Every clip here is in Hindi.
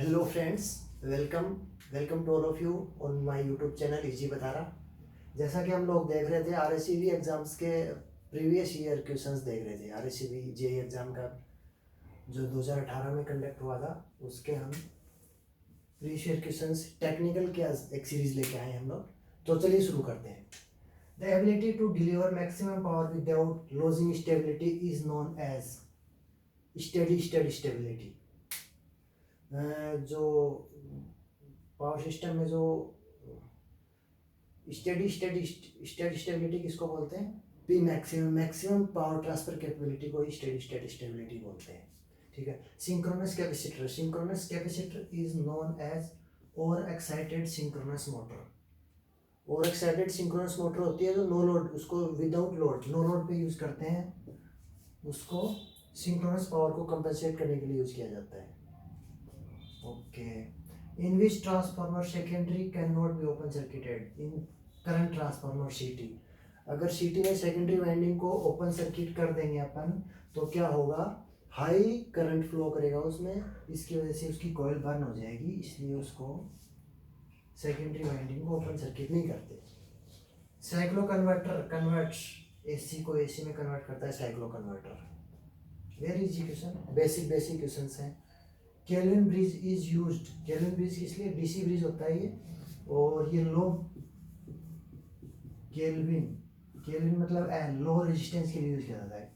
Hello friends, welcome welcome to all of you on my YouTube channel easy बता रहा। जैसा कि हम लोग देख रहे थे आरएससीबी एग्जाम्स के प्रीवियस ईयर क्वेश्चंस देख रहे थे। आरएससीबी जेई एग्जाम का जो 2018 में कंडक्ट हुआ था उसके हम प्रीवियस ईयर क्वेश्चंस टेक्निकल के एक सीरीज लेके आए हम लोग। तो चलिए शुरू करते हैं। The ability to deliver maximum power without losing stability is known as steady state stability. जो पावर सिस्टम में जो स्टेडी स्टेबिलिटी किसको बोलते हैं? P maximum power transfer capability को ही स्टेडी स्टेबिलिटी बोलते हैं। ठीक है। Synchronous capacitor is known as over excited synchronous motor. Over excited synchronous motor होती है जो नो लोड, उसको विदाउट लोड, नो लोड पे यूज करते हैं, उसको सिंक्रोनस पावर को कंपेंसेट करने के लिए यूज किया जाता है। Okay. In which transformer secondary cannot be open circuited? In current transformer CT। अगर CT में सेकेंडरी वाइंडिंग को ओपन सर्किट कर देंगे अपन तो क्या होगा? हाई करंट फ्लो करेगा उसमें, इसकी वजह से उसकी कॉइल बर्न हो जाएगी, इसलिए उसको सेकेंडरी वाइंडिंग को ओपन सर्किट नहीं करते। साइक्लो कन्वर्टर कन्वर्ट्स AC को AC में कन्वर्ट करता है cyclo converter. Very easy question, basic question हैं। Kelvin bridge is used. Kelvin bridge किस लिए? डीसी ब्रिज होता है ये, और ये लो केल्विन मतलब लो रेजिस्टेंस के लिए यूज किया जाता है।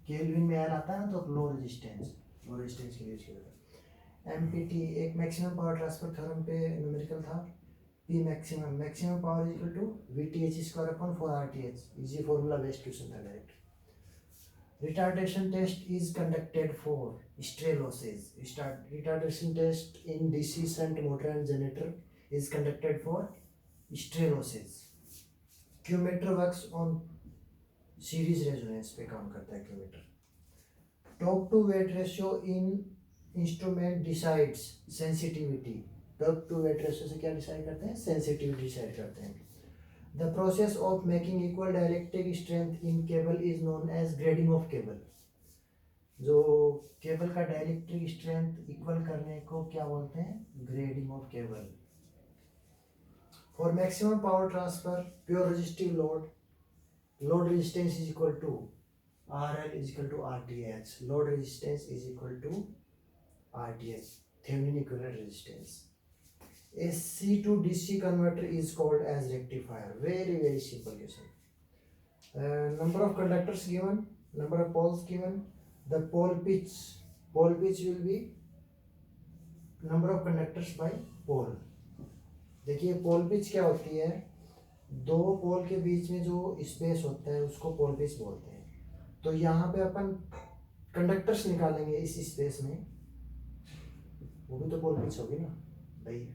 केल्विन में एल आता है ना, तो लो रेजिस्टेंस के लिए यूज किया जाता है। एमपीटी एक मैक्सिमम पावर ट्रांसफर थ्योरम पे न्यूमेरिकल था। P maximum power equal to VTH square upon 4RTH। Easy formula based question था direct. Retardation test is conducted for stray losses. Retardation test in DC shunt motor and generator is conducted for stray losses. Qmeter works on series resonance पे काम करता है qmeter. Torque to weight ratio in instrument decides sensitivity. Torque to weight ratio से क्या डिसाइड करते हैं? सेंसिटिविटी डिसाइड करते हैं। The process of making equal dielectric strength in cable is known as grading of cable. जो केबल का डायलेक्ट्रिक स्ट्रेंथ इक्वल करने को क्या बोलते हैं? Grading of cable. For maximum power transfer pure resistive load resistance is equal to RL is equal to RTH। Load resistance is equal to RTH, Thevenin equivalent resistance. AC to DC converter is called as rectifier. Very simple question. Number of conductors given, number of poles given. The pole pitch will be number of conductors by pole. देखिए पोल पिच क्या होती है? दो पोल के बीच में जो स्पेस होता है उसको पोल पिच बोलते हैं। तो यहाँ पे अपन कंडक्टर्स निकालेंगे इस स्पेस में, वो भी तो पोल पिच होगी ना भाई।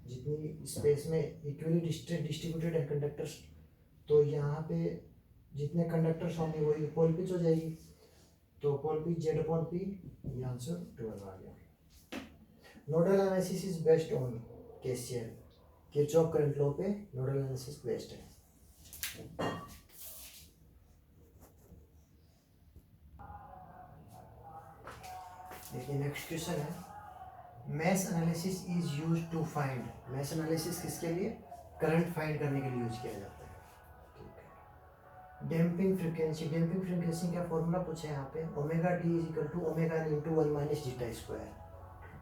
जितनी स्पेस में इक्वली डिस्ट्रीब्यूटेड है कंडक्टर्स, तो यहाँ पे जितने कंडक्टर्स होंगे वही पोल पिच हो जाएगी। तो पोल पिच Z/P, ये आंसर 12 आ गया। Nodal analysis is based on KCL, Kirchhoff current law पे नोडल एनालिसिस बेस्ड है। देखिए नेक्स्ट क्वेश्चन है, mesh analysis is use to find. Mesh analysis किसके लिए? करंट फाइंड करने के लिए यूज किया जाता है। ठीक है। डैम्पिंग फ्रीक्वेंसी का फॉर्मूला पूछा है यहाँ पे। Omega D is equal to omega N into 1 minus zeta square.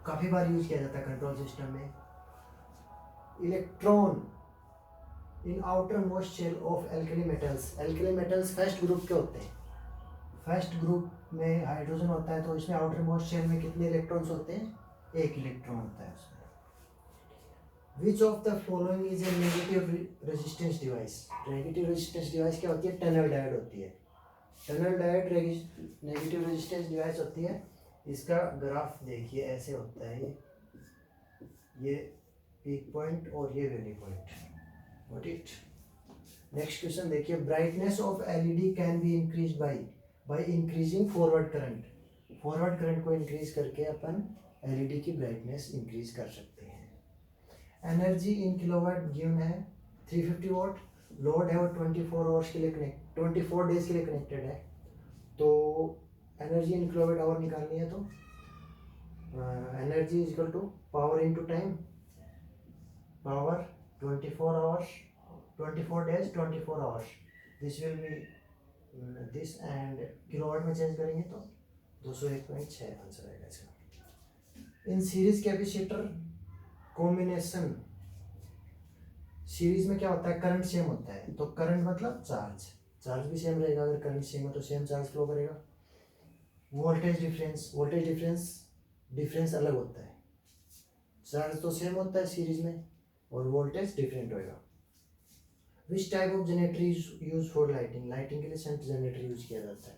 काफ़ी बार यूज किया जाता है कंट्रोल सिस्टम में। Electron in outermost shell of alkali metals first group के होते हैं। फर्स्ट ग्रुप में हाइड्रोजन होता है, तो इसमें आउटर मोस्ट शेल में कितने इलेक्ट्रॉन्स होते हैं? एक इलेक्ट्रॉन होता है उसमें। Which of the following is a negative resistance device? Negative resistance device क्या होती है? टनल डायोड होती है। Tunnel diode negative resistance device होती है। इसका ग्राफ देखिए, ऐसे होता है ये पीक पॉइंट और ये valley point. Got it. Next question देखिए, brightness of LED can be increase by increasing forward current. Forward current को इंक्रीज करके अपन LED की ब्राइटनेस इंक्रीज कर सकते हैं। एनर्जी इन किलोवाट गिवन है 350 वाट। लोड है वो 24 आवर्स के लिए 24 डेज के लिए कनेक्टेड है। तो एनर्जी इन किलोवाट आवर निकालनी है तो energy is equal to power into time, power 24 hours, 24 days 24 hours, this will be this, and kilowatt में चेंज करेंगे तो 201.6 आंसर आएगा इसका। In series capacitor combination, series में क्या होता है, करंट सेम होता है, तो करंट मतलब चार्ज, चार्ज भी सेम रहेगा, अगर करंट सेम है तो सेम चार्ज फ्लो करेगा। वोल्टेज डिफरेंस, वोल्टेज डिफरेंस अलग होता है, चार्ज तो सेम होता है सीरीज में और वोल्टेज डिफरेंट होएगा। Which type of generator is use for lighting, lighting के लिए शंट जनरेटर यूज किया जाता है।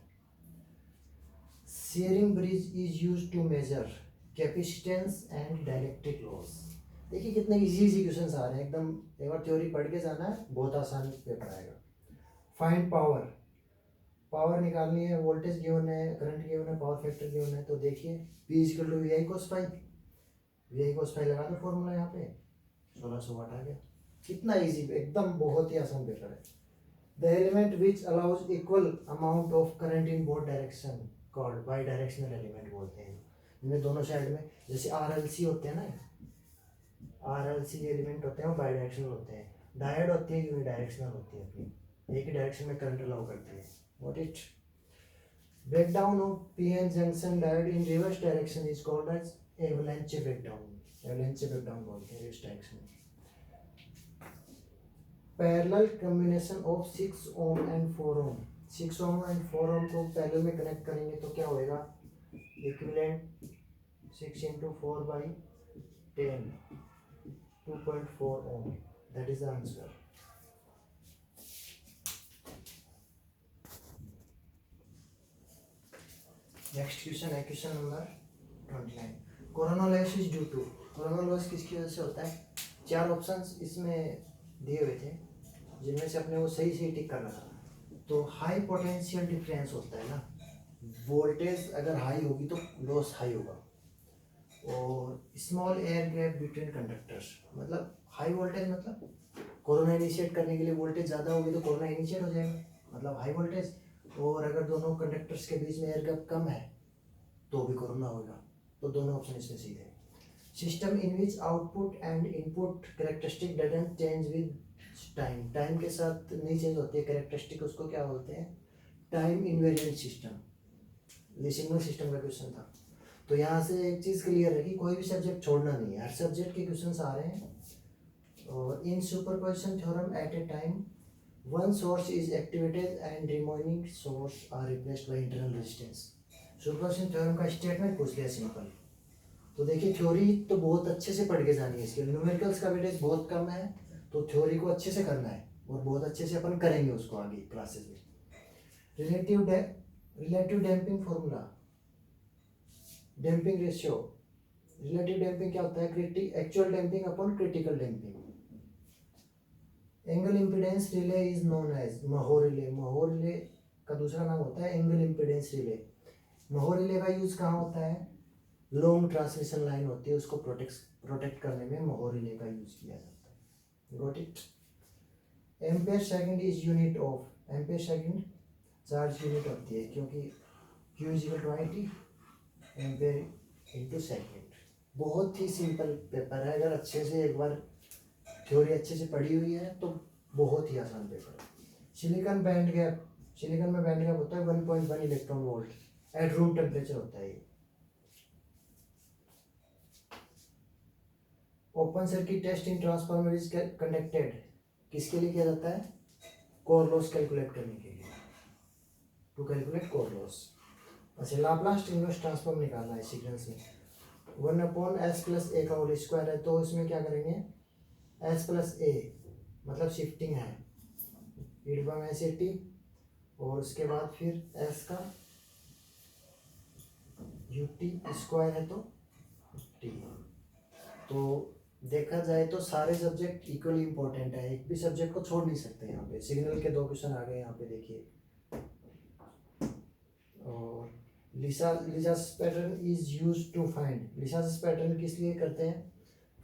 Schering bridge is use to measure capacitance and dielectric loss. देखिए कितने इजी क्वेश्चंस आ रहे हैं एकदम, एक बार थ्योरी पढ़ के जाना है, बहुत आसान पेपर आएगा। फाइंड पावर, पावर निकालनी है, वोल्टेज गिवन है, करंट गिवन है, पावर फैक्टर गिवन है, तो देखिए P equal to VI cos phi, VI cos phi लगा दो फॉर्मूला यहाँ पे, 1600 वाट आ गया। कितना इजी, एकदम बहुत ही आसान पेपर है। The element which allows equal amount of current in both direction called by directional element बोलते हैं, इनमें दोनों साइड में, जैसे RLC होते हैं ना, RLC एलिमेंट होते हैं वो बाई डायरेक्शनल होते हैं, डायोड होती है यूनिडायरेक्शनल होती है, अपनी एक ही डायरेक्शन में करंट अलाउ करती है। What it, breakdown of PN junction diode in reverse direction is called as avalanche breakdown, avalanche breakdown बोलते हैं reverse direction। Parallel combination of 6 ohm and 4 ohm, 6 ohm and 4 ohm को पैरेलल में कनेक्ट करेंगे तो क्या होएगा, equivalent 6 into 4 by 10, 2.4 ohm, that is the answer। Next question है question number 29, corona loss is due to, corona loss किसकी वजह से होता है, 4 ऑप्शंस इसमें दिए हुए थे जिनमें से अपने को सही टिक करना था। तो हाई पोटेंशियल डिफरेंस होता है ना, वोल्टेज अगर हाई होगी तो लॉस हाई होगा, और small air gap between conductors, मतलब हाई वोल्टेज मतलब कोरोना इनिशिएट करने के लिए वोल्टेज ज़्यादा होगी तो कोरोना इनिशिएट हो जाएगा, मतलब हाई वोल्टेज, और अगर दोनों कंडक्टर्स के बीच में एयर गैप कम है तो भी कोरोना होगा, तो दोनों ऑप्शन इसमें सीधे। System in which output and input characteristic doesn't change with time, time के साथ नहीं चेंज होती है कैरेक्टरिस्टिक, उसको क्या बोलते हैं, टाइम इनवेरिएंट सिस्टम। ये सिग्नल सिस्टम का क्वेश्चन था। तो यहाँ से एक चीज़ क्लियर है कि कोई भी सब्जेक्ट छोड़ना नहीं है, हर सब्जेक्ट के क्वेश्चन आ रहे हैं। और in superposition theorem at a time one source is activated and remaining source are replaced by internal resistance. Superposition theorem का स्टेटमेंट पूछ लिया सिंपल। तो देखिए थ्योरी तो बहुत अच्छे से पढ़ के जानी है, इसके न्यूमेरिकल्स का वेटेज बहुत कम है, तो थ्योरी को अच्छे से करना है और बहुत अच्छे से अपन करेंगे उसको आगे क्लासेस में। Relative damping formula, damping ratio, relative damping क्या होता है, actual damping upon critical damping. Angle impedance relay is known as mho relay, mho relay का दूसरा नाम होता है angle impedance relay. Mho relay का यूज कहाँ होता है, लॉन्ग ट्रांसमिशन लाइन होती है उसको प्रोटेक्ट करने में महो रिले का यूज किया जाता है। Got it. Ampere second is unit of, ampere second charge unit होती है, क्योंकि Q is equal to IT ampere into second. बहुत ही सिंपल पेपर है, अगर अच्छे से एक बार थ्योरी अच्छे से पढ़ी हुई है तो बहुत ही आसान पेपर है। सिलिकॉन बैंड गैप, सिलिकॉन में बैंड गैप होता है 1.1 electron volt, at room temperature होता है ये। Open circuit test in transformer is conducted, किसके लिए किया जाता है, कोर लॉस कैलकुलेट करने के लिए, टू कैलकुलेट कोर लॉस। अच्छा, लाप्लास इनवर्स ट्रांसफॉर्म निकालना है सीक्वेंस में, 1/s+a का होल स्क्वायर है, तो इसमें क्या करेंगे, s+a मतलब शिफ्टिंग है, e⁻s और उसके बाद फिर s का ut स्क्वायर है तो t। तो देखा जाए तो सारे सब्जेक्ट इक्वली इंपॉर्टेंट है, एक भी सब्जेक्ट को छोड़ नहीं सकते। यहाँ पे सिग्नल के 2 क्वेश्चन आ गए यहाँ पे देखिए। और Lissajous pattern is use to find, Lissajous pattern किस लिए करते हैं,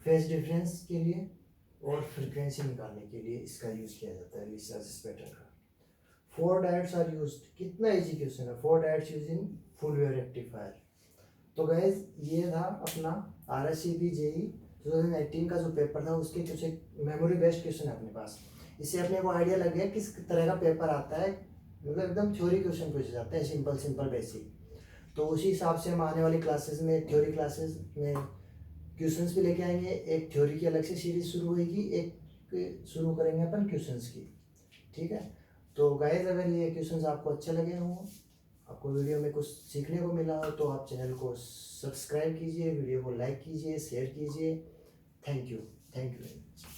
फेज डिफरेंस के लिए और फ्रीक्वेंसी निकालने के लिए इसका यूज किया जाता है लिसास पैटर्न का। 4 डायोड्स आर यूज्ड, कितना इजी क्वेश्चन है, 4 diodes use in full wave rectifier. तो गैस ये था अपना RSCB JEE 2018 का जो पेपर था, उसके कुछ एक मेमोरी बेस्ड क्वेश्चन है अपने पास। इससे अपने को आइडिया लग गया किस तरह का पेपर आता है, मतलब एकदम थ्योरी क्वेश्चन पूछे जाते हैं, सिंपल सिंपल बेसिक। तो उसी हिसाब से हम आने वाली क्लासेस में, थ्योरी क्लासेस में क्वेश्चंस भी लेके आएंगे। एक थ्योरी की अलग से सीरीज शुरू होगी, एक शुरू करेंगे अपन क्वेश्चंस की, ठीक है। तो गाइस अगर ये क्वेश्चंस आपको अच्छे लगे हों, आपको वीडियो में कुछ सीखने को मिला हो, तो आप चैनल को सब्सक्राइब कीजिए, वीडियो को लाइक कीजिए, शेयर कीजिए। Thank you very much.